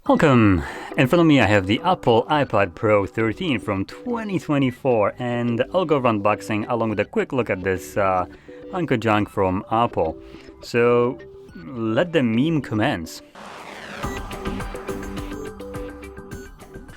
Welcome! In front of me I have the Apple iPad Pro 13 from 2024, and I'll go over unboxing along with a quick look at this hunk of junk from Apple. So let the meme commence.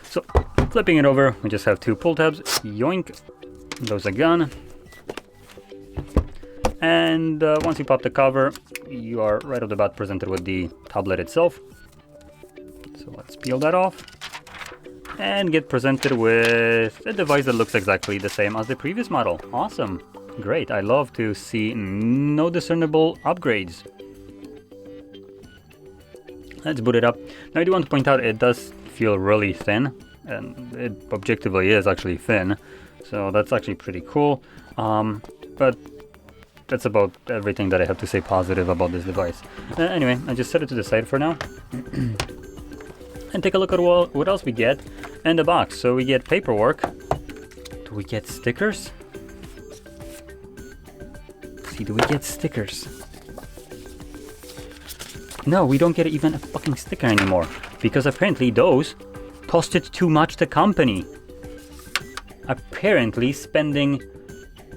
So flipping it over, we just have two pull tabs. Yoink! Goes a gun. And once you pop the cover, you are right off the bat presented with the tablet itself. So let's peel that off and get presented with a device that looks exactly the same as the previous model. Awesome. Great. I love to see no discernible upgrades. Let's boot it up. Now I do want to point out it does feel really thin, and it objectively is actually thin. So that's actually pretty cool. But that's about everything that I have to say positive about this device. Anyway, I just set it to the side for now. And take a look at what else we get in the box. So we get paperwork. Do we get stickers? Do we get stickers? No, we don't get even a fucking sticker anymore, because apparently those costed too much to company. Apparently spending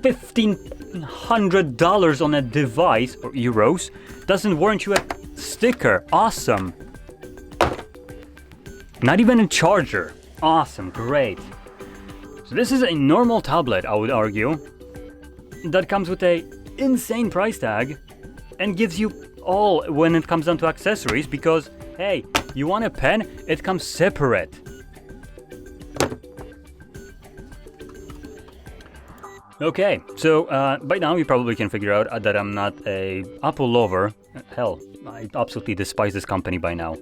$1,500 on a device, or euros, doesn't warrant you a sticker. Awesome. Not even a charger. Awesome, great. So this is a normal tablet, I would argue, that comes with a insane price tag and gives you all when it comes down to accessories, because, hey, you want a pen? It comes separate. Okay, so by now you probably can figure out that I'm not a Apple lover. Hell, I absolutely despise this company by now.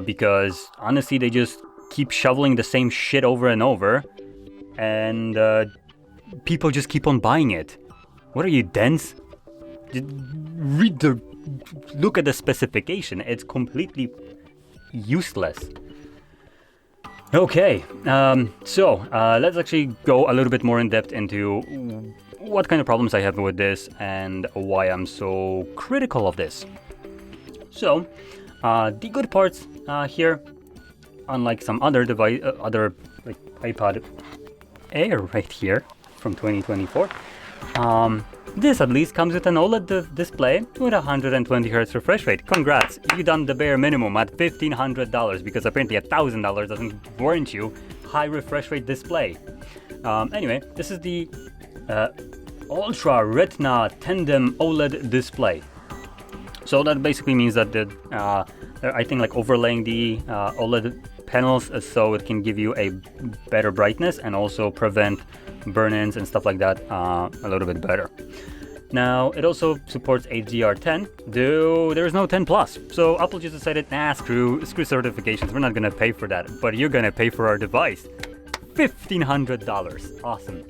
Because honestly, they just keep shoveling the same shit over and over, and people just keep on buying it. What are you, dense? Look at the specification. It's completely useless. Okay, so let's actually go a little bit more in depth into what kind of problems I have with this and why I'm so critical of this. So, the good parts here, unlike some other device, like iPad Air right here from 2024, this at least comes with an OLED display with 120 Hz refresh rate. Congrats, you done the bare minimum at $1,500, because apparently $1,000 doesn't warrant you high refresh rate display. Anyway, this is the Ultra Retina Tandem OLED display. So that basically means that I think like overlaying the OLED panels so it can give you a better brightness and also prevent burn-ins and stuff like that a little bit better. Now it also supports HDR10, though there is no 10 Plus. So Apple just decided, screw certifications, we're not gonna pay for that, but you're gonna pay for our device. $1,500, awesome.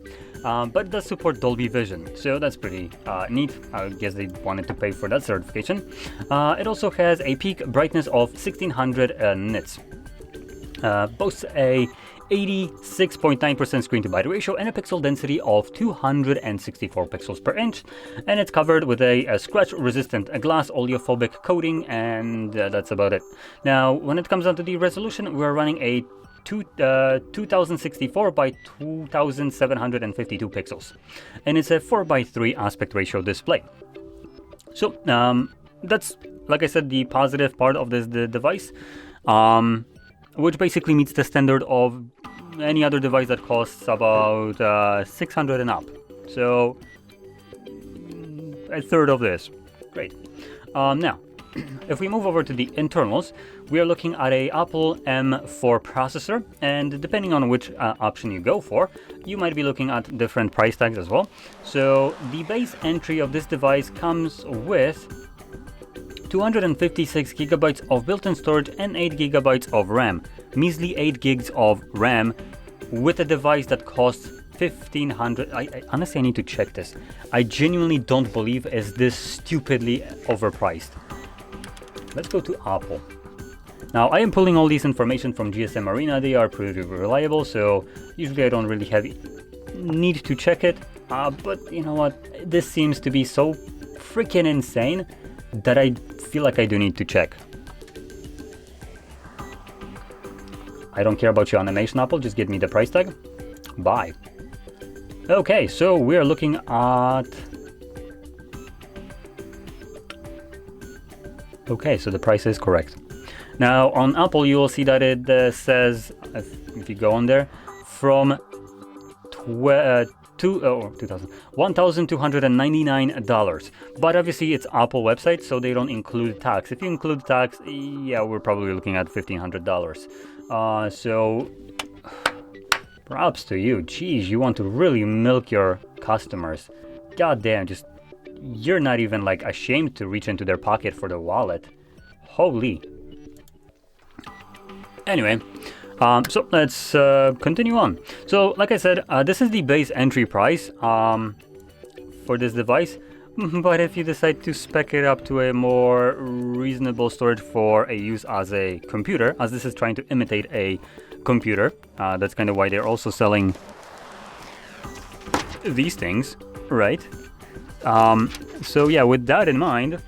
But it does support Dolby Vision, so that's pretty neat. I guess they wanted to pay for that certification. It also has a peak brightness of 1600 nits. Boasts a 86.9% screen to body ratio and a pixel density of 264 pixels per inch, and it's covered with a scratch-resistant glass oleophobic coating, and that's about it. Now, when it comes down to the resolution, we're running a 2064 by 2752 pixels, and it's a 4:3 aspect ratio display. So that's, like I said, the positive part of this device, which basically meets the standard of any other device that costs about $600 and up. So a third of this. Great. Now, if we move over to the internals, we are looking at a Apple M4 processor, and depending on which option you go for, you might be looking at different price tags as well. So the base entry of this device comes with 256 gigabytes of built-in storage and 8 gigabytes of RAM. Measly 8 gigs of RAM with a device that costs $1,500. Honestly, I need to check this. I genuinely don't believe is this stupidly overpriced. Let's go to Apple. Now, I am pulling all this information from GSM Arena. They are pretty reliable, so usually I don't really have need to check it. But you know what? This seems to be so freaking insane that I feel like I do need to check. I don't care about your animation, Apple, just give me the price tag. Bye. Okay, so we're looking at... Okay, so the price is correct. Now on Apple you will see that it says, if you go on there, from $1,299, but obviously it's Apple website, so they don't include tax. If you include tax, yeah, we're probably looking at $1,500. So props to you. Geez, you want to really milk your customers. God damn, just you're not even like ashamed to reach into their pocket for the wallet. Holy. Anyway, so let's continue on. So like I said, this is the base entry price for this device, but if you decide to spec it up to a more reasonable storage for a use as a computer, as this is trying to imitate a computer, that's kind of why they're also selling these things, right? So yeah, with that in mind,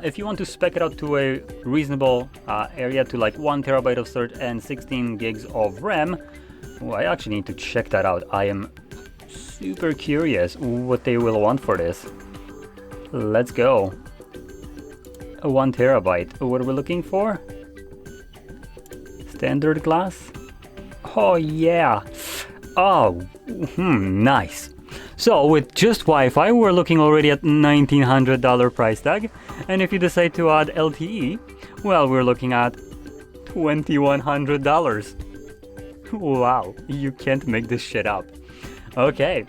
if you want to spec it out to a reasonable area, to like 1 terabyte of storage and 16 gigs of RAM, well, I actually need to check that out. I am super curious what they will want for this. Let's go. 1 terabyte. What are we looking for? Standard glass? Oh yeah. Oh, nice. So with just Wi-Fi, we're looking already at $1,900 price tag. And if you decide to add LTE, well, we're looking at $2,100. Wow, you can't make this shit up. Okay,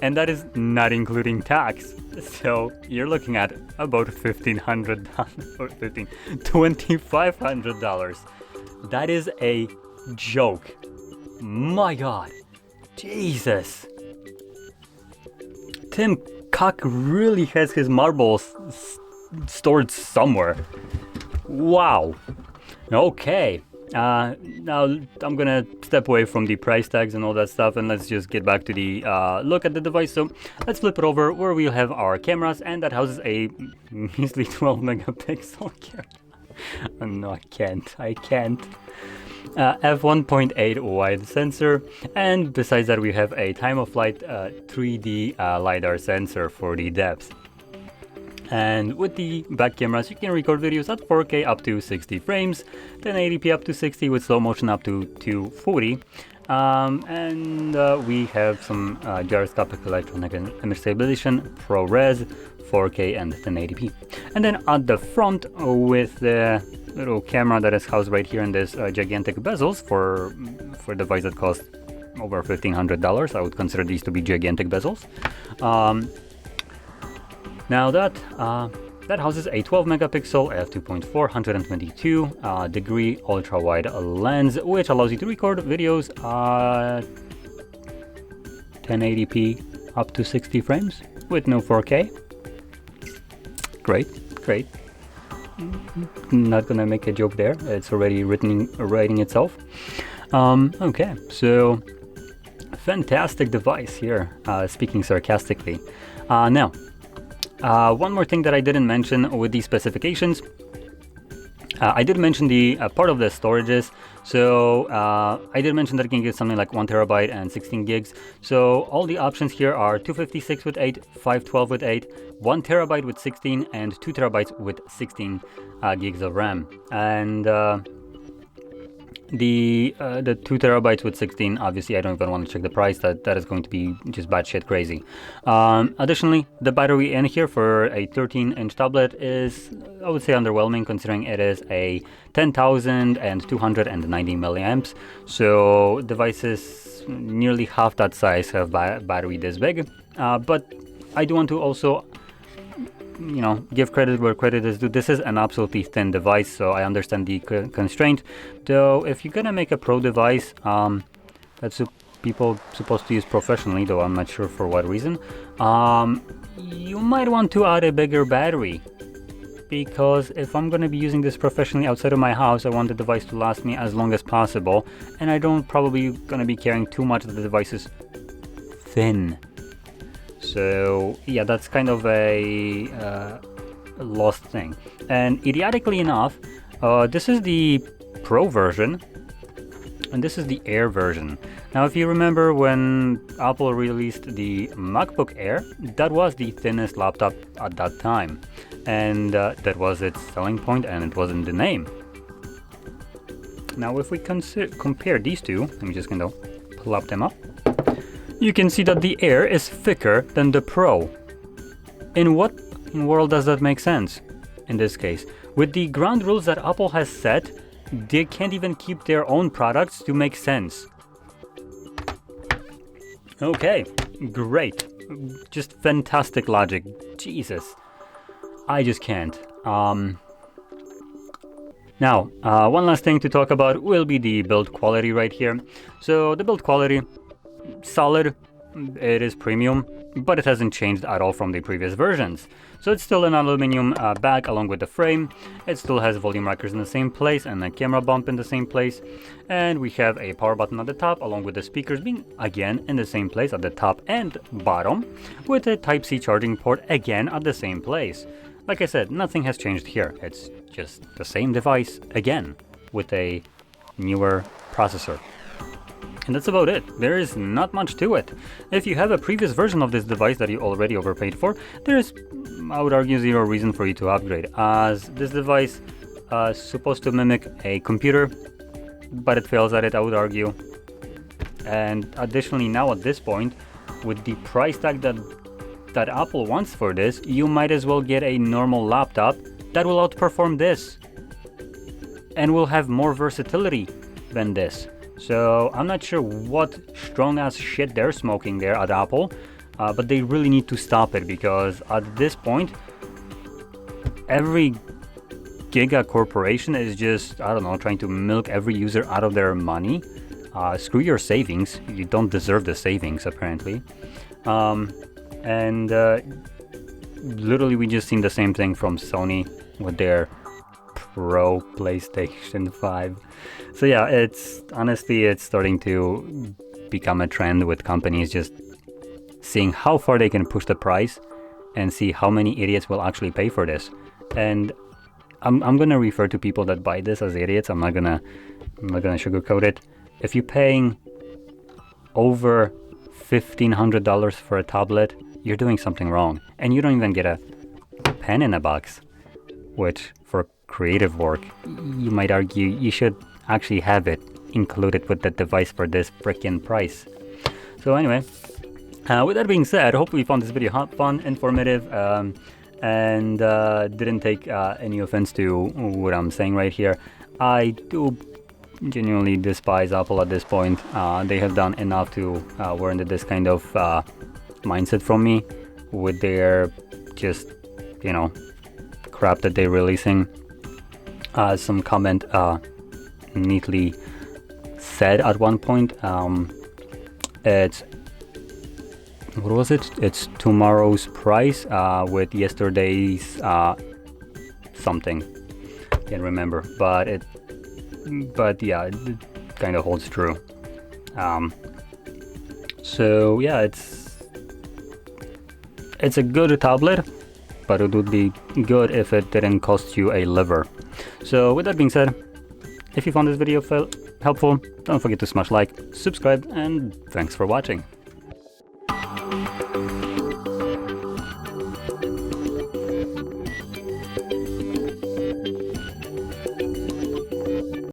and that is not including tax. So you're looking at about $1,500 or $2,500. That is a joke. My God, Jesus. Tim Cook really has his marbles stored somewhere. Wow. Okay. Now I'm gonna step away from the price tags and all that stuff, and let's just get back to the look at the device. So let's flip it over where we'll have our cameras, and that houses a measly 12 megapixel camera. Oh, no, I can't. F1.8 wide sensor, and besides that we have a time of flight 3D LiDAR sensor for the depth. And with the back cameras you can record videos at 4K up to 60 frames, 1080p up to 60 with slow motion up to 240. And we have some gyroscopic electronic image stabilization, ProRes, 4K and 1080p. And then at the front with the little camera that is housed right here in this gigantic bezels for a device that costs over $1,500. I would consider these to be gigantic bezels. Now that houses a 12 megapixel f2.4 122 degree ultra wide lens, which allows you to record videos 1080p up to 60 frames with no 4K. Great. Not gonna make a joke there. It's already writing itself. Okay, so fantastic device here. Speaking sarcastically. Now. One more thing that I didn't mention with these specifications, I did mention the part of the storages. So I did mention that it can get something like 1 terabyte and 16 gigs. So all the options here are 256 with 8, 512 with 8, 1 terabyte with 16, and 2 terabytes with 16 gigs of RAM. And the 2 terabytes with 16, obviously I don't even want to check the price. That is going to be just batshit crazy. Additionally, the battery in here for a 13-inch tablet is, I would say, underwhelming, considering it is a 10,290 milliamps. So devices nearly half that size have battery this big. But I do want to also, give credit where credit is due. This is an absolutely thin device, so I understand the constraint. Though, if you're gonna make a pro device that's people supposed to use professionally, though I'm not sure for what reason, you might want to add a bigger battery. Because if I'm gonna be using this professionally outside of my house, I want the device to last me as long as possible, and I don't probably gonna be caring too much that the device is thin. So yeah, that's kind of a lost thing. And idiotically enough, this is the Pro version, and this is the Air version. Now, if you remember when Apple released the MacBook Air, that was the thinnest laptop at that time, and that was its selling point, and it was in the name. Now, if we compare these two, let me just kind of plop them up. You can see that the Air is thicker than the Pro. In what world does that make sense? In this case, with the ground rules that Apple has set, they can't even keep their own products to make sense. Okay, great. Just fantastic logic. Jesus. I just can't. Now, one last thing to talk about will be the build quality right here. So the build quality, solid, it is premium, but it hasn't changed at all from the previous versions. So it's still an aluminum bag along with the frame. It still has volume rockers in the same place and a camera bump in the same place. And we have a power button at the top along with the speakers being again in the same place at the top and bottom, with a Type-C charging port again at the same place. Like I said, nothing has changed here. It's just the same device again with a newer processor. And that's about it. There is not much to it. If you have a previous version of this device that you already overpaid for, there is, I would argue, zero reason for you to upgrade, as this device is supposed to mimic a computer, but it fails at it, I would argue. And additionally, now at this point, with the price tag that Apple wants for this, you might as well get a normal laptop that will outperform this and will have more versatility than this. So I'm not sure what strong ass shit they're smoking there at Apple, but they really need to stop it, because at this point every giga corporation is just, I don't know, trying to milk every user out of their money. Screw your savings, you don't deserve the savings apparently. And literally we just seen the same thing from Sony with their Pro PlayStation 5. So yeah, it's starting to become a trend with companies just seeing how far they can push the price and see how many idiots will actually pay for this. And I'm gonna refer to people that buy this as idiots. I'm not gonna sugarcoat it. If you're paying over $1,500 for a tablet, you're doing something wrong, and you don't even get a pen in a box, which for creative work, you might argue you should actually have it included with the device for this freaking price. So anyway, with that being said, hopefully you found this video fun, informative, and didn't take any offense to what I'm saying right here. I do genuinely despise Apple at this point. They have done enough to warrant this kind of mindset from me with their just, you know, crap that they're releasing. Some comment neatly said at one point, it's, what was it? It's tomorrow's price with yesterday's something. Can't remember, but yeah, it kind of holds true. So yeah, it's a good tablet, but it would be good if it didn't cost you a liver. So with that being said, if you found this video helpful, don't forget to smash like, subscribe, and thanks for watching.